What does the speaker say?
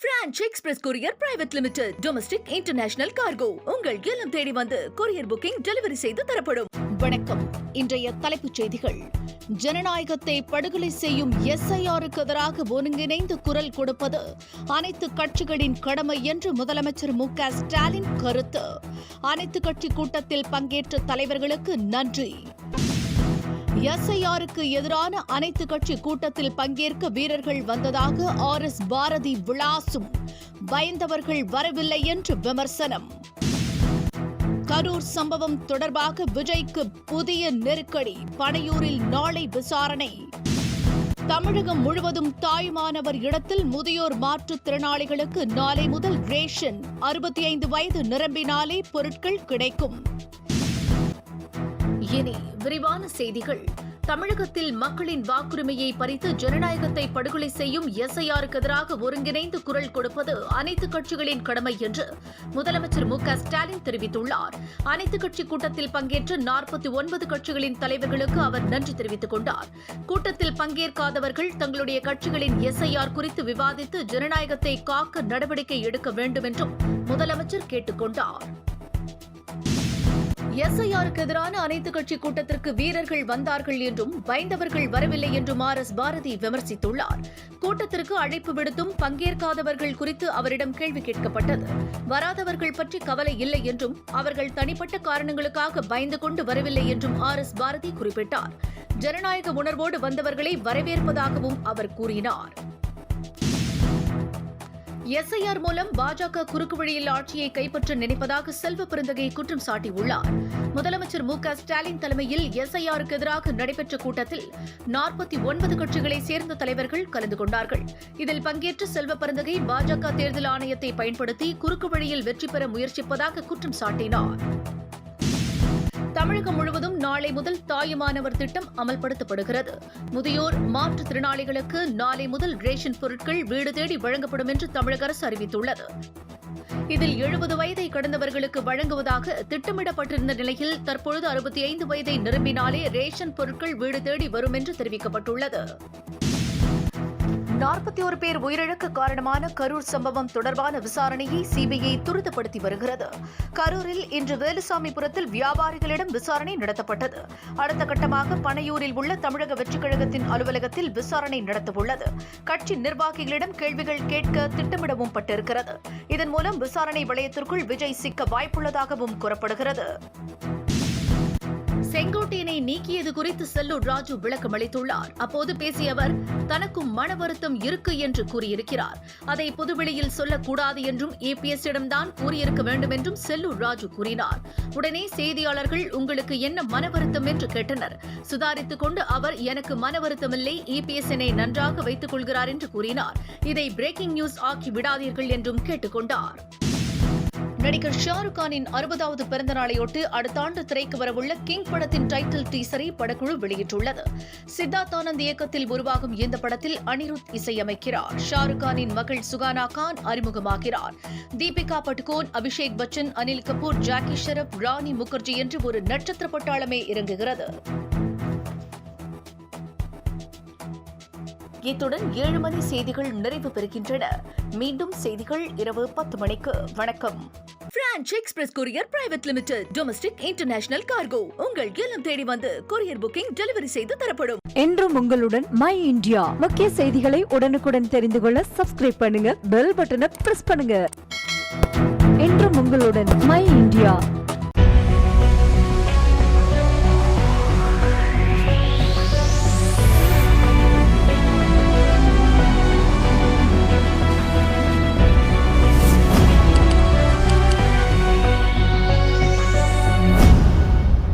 French Express Courier Private Limited, Domestic International Cargo. உங்கள் இல்லம் தேடி வந்து கொரியர் புக்கிங் டெலிவரி செய்து தரப்படும். வணக்கம். இன்றைய தலைப்புச் செய்திகள். ஜனநாயகத்தை படுகொலை செய்யும் SIRக்கு எதிராக ஒருங்கிணைந்து குரல் கொடுப்பது அனைத்து கட்சிகளின் கடமை என்று முதலமைச்சர் MK ஸ்டாலின் கருத்து. அனைத்து கட்சி கூட்டத்தில் பங்கேற்ற தலைவர்களுக்கு நன்றி. SIRக்கு எதிரான அனைத்து கட்சி கூட்டத்தில் பங்கேற்க வீரர்கள் வந்ததாக RS பாரதி விளாசும். பயந்தவர்கள் வரவில்லை என்று விமர்சனம். கரூர் சம்பவம் தொடர்பாக விஜய்க்கு புதிய நெருக்கடி. பனையூரில் நாளை விசாரணை. தமிழகம் முழுவதும் தாயுமானவர் இடத்தில் முதியோர் மாற்றுத்திறனாளிகளுக்கு நாளை முதல் ரேஷன். 65 வயது நிரம்பினாலே பொருட்கள் கிடைக்கும். இனி விரிவான செய்திகள். தமிழகத்தில் மக்களின் வாக்குரிமையை பறித்து ஜனநாயகத்தை படுகொலை செய்யும் SIRக்கு எதிராக ஒருங்கிணைந்து குரல் கொடுப்பது அனைத்து கட்சிகளின் கடமை என்று முதலமைச்சர் MK ஸ்டாலின் தெரிவித்துள்ளார். அனைத்து கட்சி கூட்டத்தில் பங்கேற்ற 49 கட்சிகளின் தலைவர்களுக்கு அவர் நன்றி தெரிவித்துக் கொண்டார். கூட்டத்தில் பங்கேற்காதவர்கள் தங்களுடைய கட்சிகளின் SIR குறித்து விவாதித்து ஜனநாயகத்தை காக்க நடவடிக்கை எடுக்க வேண்டும் என்றும் முதலமைச்சர் கேட்டுக் கொண்டார். SIRக்கு எதிரான அனைத்து கட்சி கூட்டத்திற்கு வீரர்கள் வந்தார்கள் என்றும் பயந்தவர்கள் வரவில்லை என்றும் RS பாரதி விமர்சித்துள்ளார். கூட்டத்திற்கு அழைப்பு விடுத்தும் பங்கேற்காதவர்கள் குறித்து அவரிடம் கேள்வி கேட்கப்பட்டது. வராதவர்கள் பற்றி கவலை இல்லை என்றும் அவர்கள் தனிப்பட்ட காரணங்களுக்காக பயந்து கொண்டு வரவில்லை என்றும் RS பாரதி குறிப்பிட்டார். ஜனநாயக உணர்வோடு வந்தவர்களை வரவேற்பதாகவும் அவர் கூறினார். SIR மூலம் பாஜக குறுக்கு வழியில் ஆட்சியை கைப்பற்ற நினைப்பதாக செல்வ பெருந்தகை குற்றம் சாட்டியுள்ளார். முதலமைச்சர் MK ஸ்டாலின் தலைமையில் SIRக்கு எதிராக நடைபெற்ற கூட்டத்தில் 49 கட்சிகளைச் சேர்ந்த தலைவர்கள் கலந்து கொண்டார்கள். இதில் பங்கேற்ற செல்வ பெருந்தகை பாஜக தேர்தல் ஆணையத்தை பயன்படுத்தி குறுக்கு வழியில் வெற்றி பெற முயற்சிப்பதாக குற்றம் சாட்டினார். தமிழகம் முழுவதும் நாளை முதல் தாயுமானவர் திட்டம் அமல்படுத்தப்படுகிறது. முதியோர் மாற்றுத்திறனாளிகளுக்கு நாளை முதல் ரேஷன் பொருட்கள் வீடு தேடி வழங்கப்படும் என்று தமிழக அரசு அறிவித்துள்ளது. இதில் 70 வயதை கடந்தவர்களுக்கு வழங்குவதாக திட்டமிடப்பட்டிருந்த நிலையில் தற்பொழுது 65 வயதை நிரம்பினாலே ரேஷன் பொருட்கள் வீடு தேடி வரும் என்று தெரிவிக்கப்பட்டுள்ளது. 41 பேர் உயிரிழக்க காரணமான கரூர் சம்பவம் தொடர்பான விசாரணையை CBI துரிதப்படுத்தி வருகிறது. கரூரில் இன்று வேலுசாமிபுரத்தில் வியாபாரிகளிடம் விசாரணை நடத்தப்பட்டது. அடுத்த கட்டமாக பனையூரில் உள்ள தமிழக வெற்றிக் கழகத்தின் அலுவலகத்தில் விசாரணை நடத்தவுள்ளது. கட்சி நிர்வாகிகளிடம் கேள்விகள் கேட்க திட்டமிடவும் பட்டிருக்கிறது. இதன் மூலம் விசாரணை வளையத்திற்குள் விஜய் சிக்க வாய்ப்புள்ளதாகவும் கூறப்படுகிறது. செங்கோட்டையனை நீக்கியது குறித்து செல்லூர் ராஜு விளக்கம் அளித்துள்ளார். அப்போது பேசிய அவர் தனக்கும் மன வருத்தம் இருக்கு என்று கூறியிருக்கிறார். அதை பொதுவெளியில் சொல்லக்கூடாது என்றும் EPS-இடம்தான் கூறியிருக்க வேண்டும் என்றும் செல்லூர் ராஜு கூறினார். உடனே செய்தியாளர்கள் உங்களுக்கு என்ன மன வருத்தம் என்று கேட்டனர். சுதாரித்துக் கொண்டு அவர் எனக்கு மன வருத்தமில்லை, EPS-என்னை நன்றாக வைத்துக் கொள்கிறார் என்று கூறினார். இதை பிரேக்கிங் நியூஸ் ஆக்கி விடாதீர்கள் என்றும் கேட்டுக் கொண்டார். நடிகர் ஷாருக் கானின் 60வது பிறந்த நாளையொட்டி அடுத்த ஆண்டு திரைக்கு வரவுள்ள கிங் படத்தின் டைட்டில் டீசரை படக்குழு வெளியிட்டுள்ளது. சித்தார்த் ஆனந்த் இயக்கத்தில் உருவாகும் இந்த படத்தில் அனிருத் இசையமைக்கிறார். ஷாருக் கானின் மகள் சுகானா கான் அறிமுகமாகிறார். தீபிகா படுகோன், அபிஷேக் பச்சன், அனில் கபூர், ஜாக்கி ஷெரப், ராணி முகர்ஜி என்று ஒரு நட்சத்திர பட்டாளமே இறங்குகிறது. இத்துடன் 7 மணி செய்திகள் நிறைவு பெறுகின்றன. மீண்டும் செய்திகள் இரவு 10 மணிக்கு. வணக்கம். French Express Courier Private Limited, Domestic International Cargo. உங்கள் இல்லம் தேடி வந்து கொரியர் புக்கிங் டெலிவரி செய்து தரப்படும். என்றும் உங்களுடன் மை இந்தியா. முக்கிய செய்திகளை உடனுக்குடன் தெரிந்து கொள்ள சப்ஸ்கிரைப் பண்ணுங்க, பெல் பட்டனை பிரஸ் பண்ணுங்க. என்றும் உங்களுடன் மை இந்தியா.